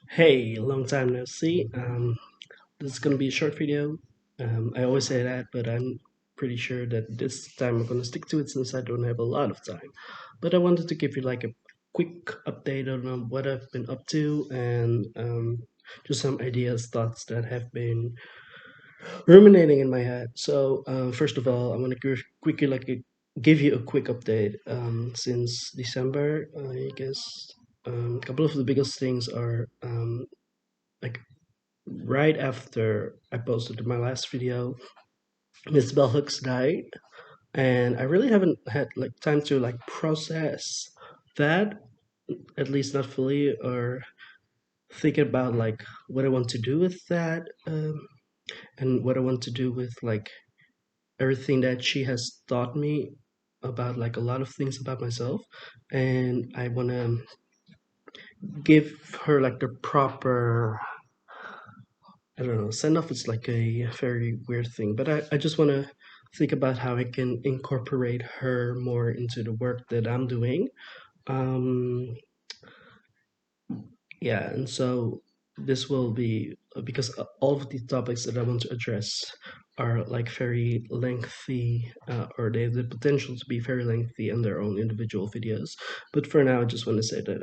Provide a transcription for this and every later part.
Hey, long time no see. This is gonna be a short video. I always say that, but I'm pretty sure that this time I'm gonna stick to it since I don't have a lot of time. But I wanted to give you like a quick update on what I've been up to and just some ideas, thoughts that have been ruminating in my head. So first of all, I'm gonna quickly give you a quick update. Since December, I guess a couple of the biggest things are like right after I posted my last video, Miss Bell Hooks died, and I really haven't had like time to like process that, at least not fully, or think about like what I want to do with that, and what I want to do with like everything that she has taught me about like a lot of things about myself, and I want to give her like the proper, I don't know, send off is like a very weird thing, but I just want to think about how I can incorporate her more into the work that I'm doing. Um, yeah, and so this will be because all of the topics that I want to address are like very lengthy, or they have the potential to be very lengthy in their own individual videos. But for now, I just want to say that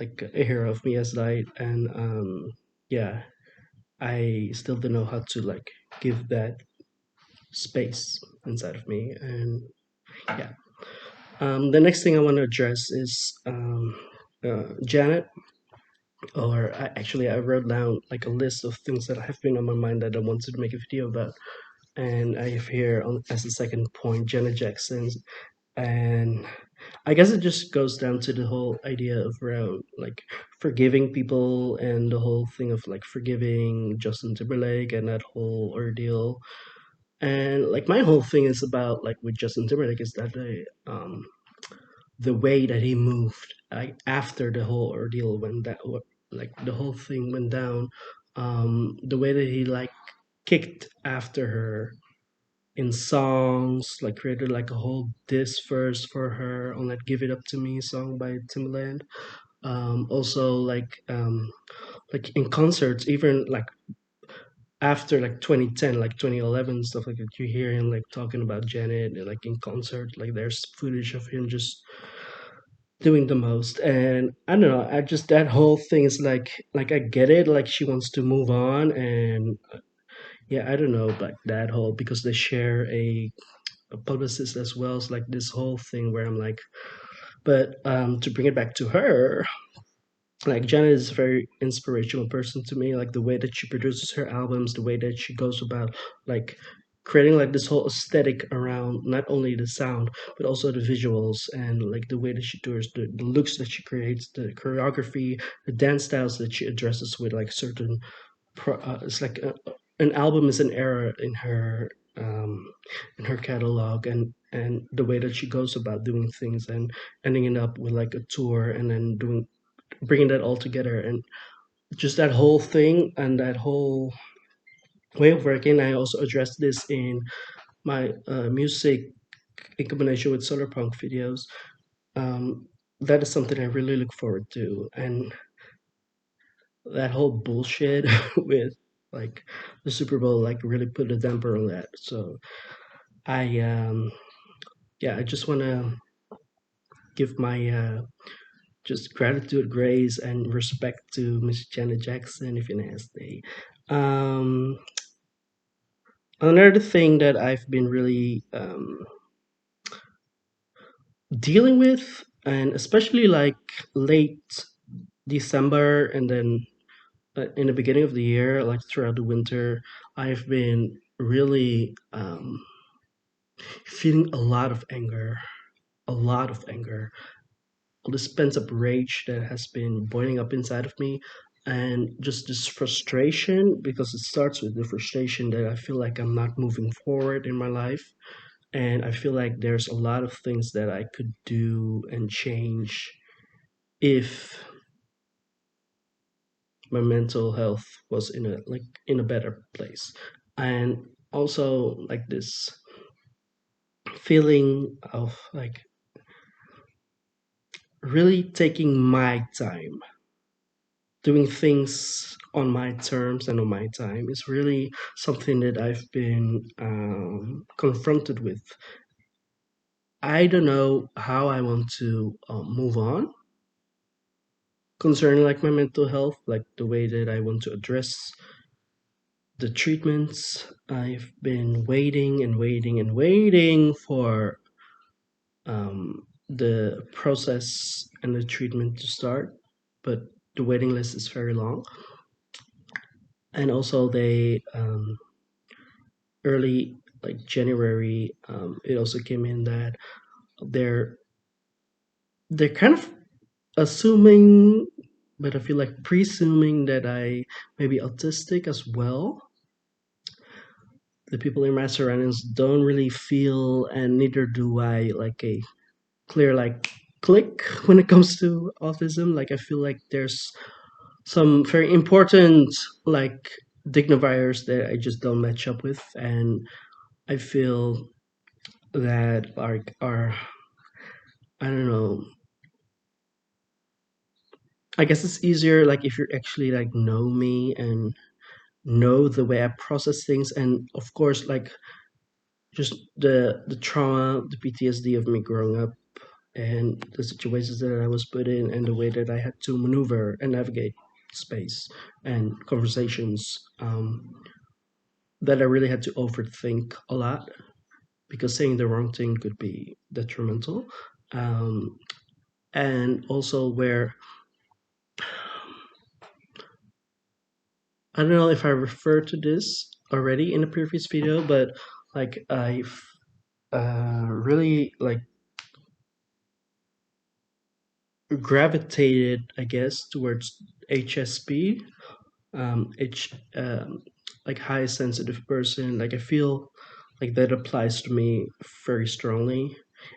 like a hero of me has died, and yeah, I still don't know how to like give that space inside of me. And yeah, the next thing I want to address is Janet. Or I wrote down like a list of things that have been on my mind that I wanted to make a video about. And I have here as the second point Janet Jackson. And I guess it just goes down to the whole idea of around like forgiving people and the whole thing of like forgiving Justin Timberlake and that whole ordeal. And like my whole thing is about like with Justin Timberlake is that the way that he moved like after the whole ordeal went that like the whole thing went down, the way that he like kicked after her in songs, like created like a whole diss verse for her on that "Give It Up to Me" song by Timbaland. Also like in concerts, even like after like 2010, like 2011, stuff like that, you hear him like talking about Janet like in concert, like there's footage of him just doing the most. And I don't know, I just that whole thing is like I get it, like she wants to move on. And yeah, I don't know, but that whole, because they share a publicist as well, it's like this whole thing where I'm like, but to bring it back to her, like Janet is a very inspirational person to me, like the way that she produces her albums, the way that she goes about like creating like this whole aesthetic around not only the sound but also the visuals, and like the way that she does the looks that she creates, the choreography, the dance styles that she addresses with like certain it's like an album is an era um in her catalog, and the way that she goes about doing things and ending it up with like a tour and then doing bringing that all together, and just that whole thing and that whole way of working. I also addressed this in my music in combination with solar punk videos. That is something I really look forward to, and that whole bullshit with like the Super Bowl like really put a damper on that. So I yeah, I just want to give my just gratitude, grace, and respect to Miss Janet Jackson, if you nasty. Um, Another thing that I've been really dealing with, and especially like late December and then in the beginning of the year, like throughout the winter, I've been really feeling a lot of anger, a lot of anger, all this pent up rage that has been boiling up inside of me. And just this frustration, because it starts with the frustration that I feel like I'm not moving forward in my life. And I feel like there's a lot of things that I could do and change if my mental health was in a better place. And also like this feeling of like really taking my time, doing things on my terms and on my time is really something that I've been confronted with. I don't know how I want to move on concerning like my mental health, like the way that I want to address the treatments. I've been waiting and waiting and waiting for the process and the treatment to start, but the waiting list is very long. And also, they early like January, it also came in that they're they're kind of assuming, but I feel like presuming that I may be autistic as well. The people in my surroundings don't really feel, and neither do I, like a clear like click when it comes to autism. Like I feel like there's some very important like dignifiers that I just don't match up with, and I feel that like are, I don't know. I guess it's easier like if you actually like know me and know the way I process things, and of course like just the trauma, the PTSD of me growing up, and the situations that I was put in, and the way that I had to maneuver and navigate space and conversations, that I really had to overthink a lot because saying the wrong thing could be detrimental. Um, and also where I don't know if I referred to this already in a previous video, but like I've really like gravitated, I guess, towards HSP, H, like high sensitive person. Like I feel like that applies to me very strongly.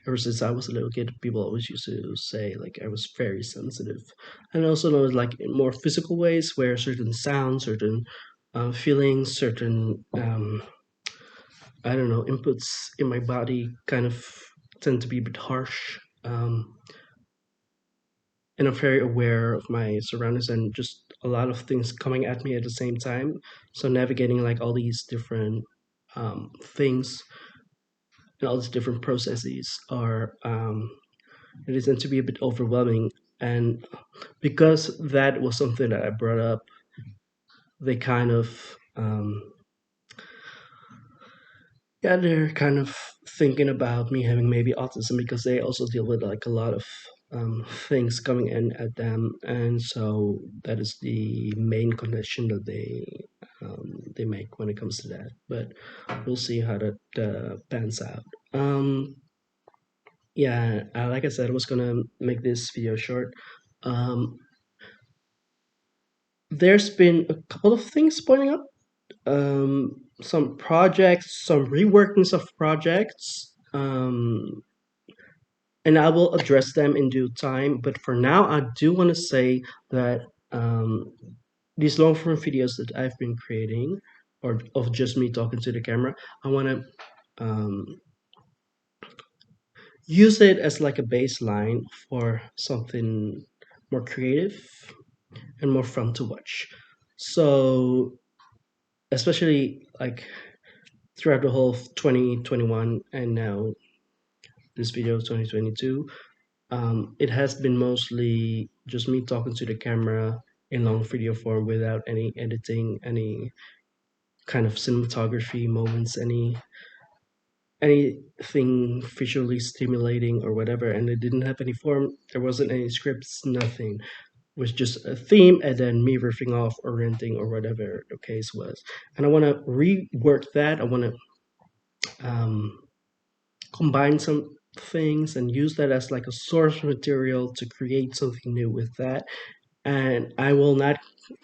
Ever since I was a little kid, people always used to say like I was very sensitive, and I also know like in more physical ways where certain sounds, certain feelings, certain I don't know inputs in my body kind of tend to be a bit harsh. And I'm very aware of my surroundings and just a lot of things coming at me at the same time. So navigating like all these different things and all these different processes are it tend to be a bit overwhelming. And because that was something that I brought up, they kind of yeah, they're kind of thinking about me having maybe autism because they also deal with like a lot of things coming in at them, and so that is the main connection that they make when it comes to that. But we'll see how that pans out. Yeah, like I said, I was gonna make this video short. Um, there's been a couple of things pointing up. Some projects, some reworkings of projects. And I will address them in due time. But for now, I do want to say that um, these long form videos that I've been creating, or of just me talking to the camera, I want to use it as like a baseline for something more creative and more fun to watch. So, especially like throughout the whole of 2021 and now this video 2022, it has been mostly just me talking to the camera in long video form without any editing, any kind of cinematography moments, anything visually stimulating or whatever. And it didn't have any form. There wasn't any scripts, nothing. It was just a theme and then me riffing off or ranting or whatever the case was. And I want to rework that. I want to um, combine some things and use that as like a source material to create something new with that. And I will not,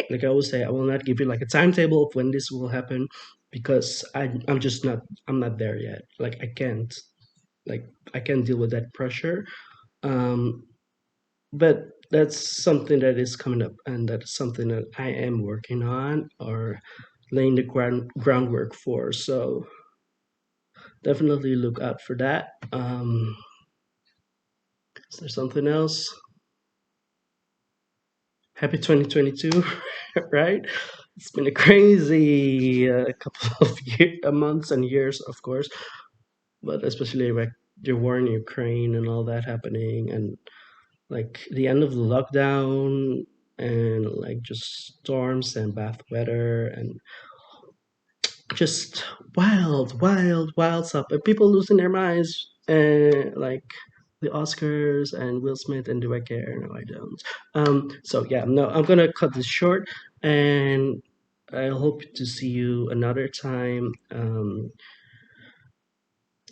like I always say, I will not give you like a timetable of when this will happen because I'm just not, I'm not there yet. Like like I can't deal with that pressure. Um, but that's something that is coming up, and that's something that I am working on or laying the groundwork for. So definitely look out for that. Is there something else? happy 2022, right? It's been a crazy couple of months and years, of course, but especially like the war in Ukraine and all that happening, and like the end of the lockdown, and like just storms and bad weather, and just wild stuff. And people losing their minds, and like the Oscars and Will Smith, and do I care? No, I don't. So yeah, no, I'm gonna cut this short, and I hope to see you another time.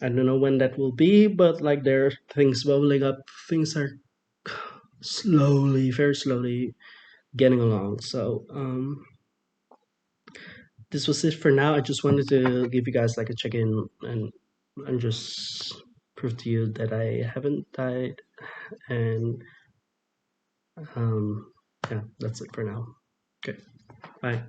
I don't know when that will be, but like there are things bubbling up. Things are slowly, very slowly getting along. So this was it for now. I just wanted to give you guys like a check in, and just prove to you that I haven't died. And um, yeah, that's it for now. Okay, bye.